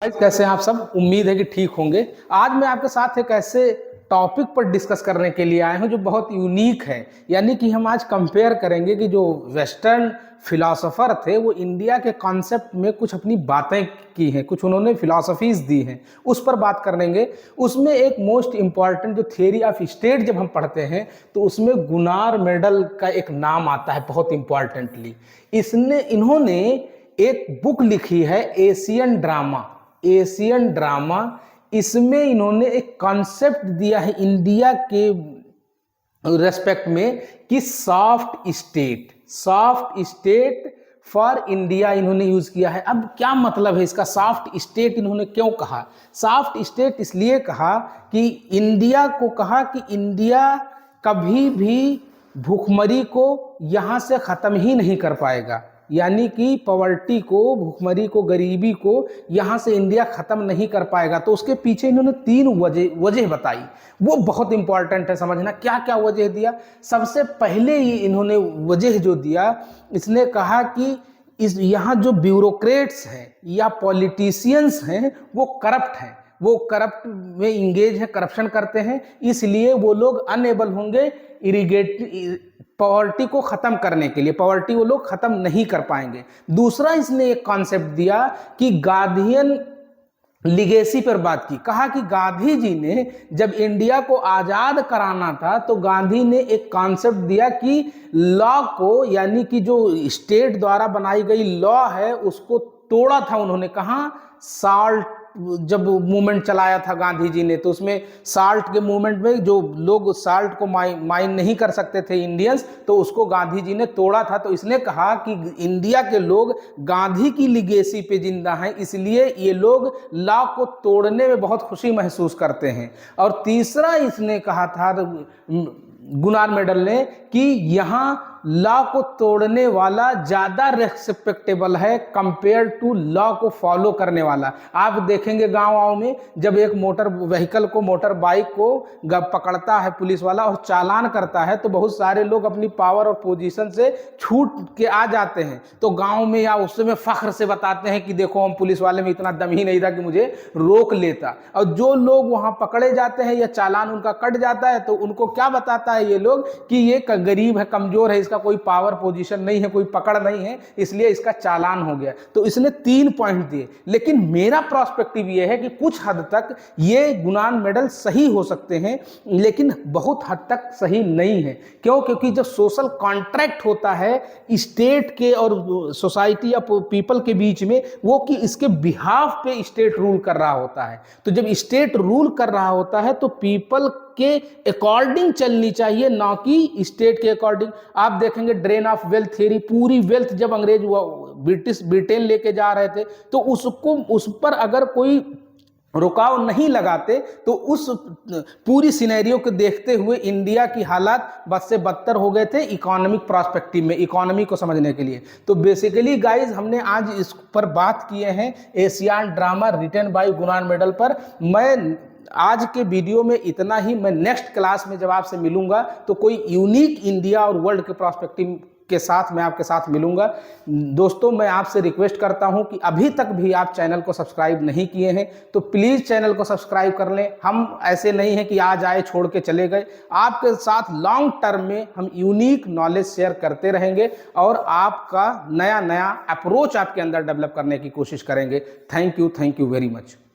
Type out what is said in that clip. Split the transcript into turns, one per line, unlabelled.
Guys, कैसे हैं आप सब। उम्मीद है कि ठीक होंगे। आज मैं आपके साथ एक ऐसे टॉपिक पर डिस्कस करने के लिए आया हूं जो बहुत यूनिक है। यानी कि हम आज कंपेयर करेंगे कि जो वेस्टर्न फिलोसोफर थे वो इंडिया के कॉन्सेप्ट में कुछ अपनी बातें की हैं, कुछ उन्होंने फिलॉसफीज दी हैं, उस पर बात करेंगे। उसमें एक मोस्ट इम्पॉर्टेंट जो थियरी ऑफ स्टेट जब हम पढ़ते हैं तो उसमें गुनार मेडल का एक नाम आता है बहुत इंपॉर्टेंटली। इन्होंने एक बुक लिखी है एशियन ड्रामा। इसमें इन्होंने एक कॉन्सेप्ट दिया है इंडिया के रेस्पेक्ट में कि सॉफ्ट स्टेट फॉर इंडिया इन्होंने यूज किया है। अब क्या मतलब है इसका, सॉफ्ट स्टेट इन्होंने क्यों कहा? सॉफ्ट स्टेट इसलिए कहा कि इंडिया को कहा कि इंडिया कभी भी भूखमरी को यहां से खत्म ही नहीं कर पाएगा। यानी कि पॉवर्टी को, भूखमरी को, गरीबी को यहाँ से इंडिया ख़त्म नहीं कर पाएगा। तो उसके पीछे इन्होंने 3 वजह बताई, वो बहुत इंपॉर्टेंट है समझना। क्या क्या वजह दिया? सबसे पहले ही इन्होंने वजह जो दिया, इसने कहा कि इस यहाँ जो ब्यूरोक्रेट्स हैं या पॉलिटिशियंस हैं वो करप्ट हैं, वो करप्ट में इंगेज है, करप्शन करते हैं, इसलिए वो लोग अनएबल होंगे पॉवर्टी को खत्म करने के लिए। पॉवर्टी वो लोग खत्म नहीं कर पाएंगे। दूसरा इसने एक कॉन्सेप्ट दिया कि गांधीयन लिगेसी पर बात की। कहा कि गांधी जी ने जब इंडिया को आजाद कराना था तो गांधी ने एक कॉन्सेप्ट दिया कि लॉ को, यानी कि जो स्टेट द्वारा बनाई गई लॉ है उसको तोड़ा था उन्होंने। कहा साल्ट जब मूवमेंट चलाया था गांधी जी ने, तो उसमें साल्ट के मूवमेंट में जो लोग साल्ट को माइन नहीं कर सकते थे इंडियंस, तो उसको गांधी जी ने तोड़ा था। तो इसने कहा कि इंडिया के लोग गांधी की लिगेसी पे जिंदा हैं, इसलिए ये लोग लॉ को तोड़ने में बहुत खुशी महसूस करते हैं। और तीसरा इसने कहा था गुनार मेडल ने कि यहाँ लॉ को तोड़ने वाला ज्यादा रेस्पेक्टेबल है कंपेयर टू लॉ को फॉलो करने वाला। आप देखेंगे गांव में जब एक मोटर व्हीकल को, मोटर बाइक को पकड़ता है पुलिस वाला और चालान करता है तो बहुत सारे लोग अपनी पावर और पोजीशन से छूट के आ जाते हैं। तो गांव में या उसमें फख्र से बताते हैं कि देखो हम पुलिस वाले में इतना दम ही नहीं था कि मुझे रोक लेता। और जो लोग वहां पकड़े जाते हैं या चालान उनका कट जाता है तो उनको क्या बताता है ये लोग कि ये गरीब है, कमजोर है, इसका कोई पावर पोजीशन नहीं है, कोई पकड़ नहीं है, इसलिए इसका चालान हो गया। तो इसने 3 पॉइंट दिए। लेकिन मेरा पर्सपेक्टिव ये है कि कुछ हद तक ये गुनार मेडल सही हो सकते हैं, लेकिन बहुत हद तक सही नहीं है। क्यों? क्योंकि जब सोशल कॉन्ट्रैक्ट होता है स्टेट के और सोसाइटी या पीपल के बीच में, वो कि इसके बिहाफ पे स्टेट रूल कर रहा होता है। तो जब स्टेट रूल कर रहा होता है तो पीपल के अकॉर्डिंग चलनी चाहिए, ना कि स्टेट के अकॉर्डिंग। आप देखेंगे ड्रेन ऑफ वेल्थ थ्योरी, पूरी वेल्थ जब अंग्रेज ब्रिटेन लेके जा रहे थे तो उस पर अगर कोई रुकाव नहीं लगाते तो उस पूरी सिनेरियो को देखते हुए इंडिया की हालात बद से बदतर हो गए थे इकोनॉमिक प्रोस्पेक्टिव में, इकोनॉमी को समझने के लिए। तो बेसिकली गाइज हमने आज इस पर बात किए हैं Asian drama written by Gunnar Myrdal पर। मैं आज के वीडियो में इतना ही। मैं नेक्स्ट क्लास में जब आपसे मिलूंगा तो कोई यूनिक इंडिया और वर्ल्ड के प्रोस्पेक्टिव के साथ मैं आपके साथ मिलूंगा। दोस्तों, मैं आपसे रिक्वेस्ट करता हूं कि अभी तक भी आप चैनल को सब्सक्राइब नहीं किए हैं तो प्लीज़ चैनल को सब्सक्राइब कर लें। हम ऐसे नहीं हैं कि आज आए छोड़ के चले गए। आपके साथ लॉन्ग टर्म में हम यूनिक नॉलेज शेयर करते रहेंगे और आपका नया नया अप्रोच आपके अंदर डेवलप करने की कोशिश करेंगे। Thank you very much.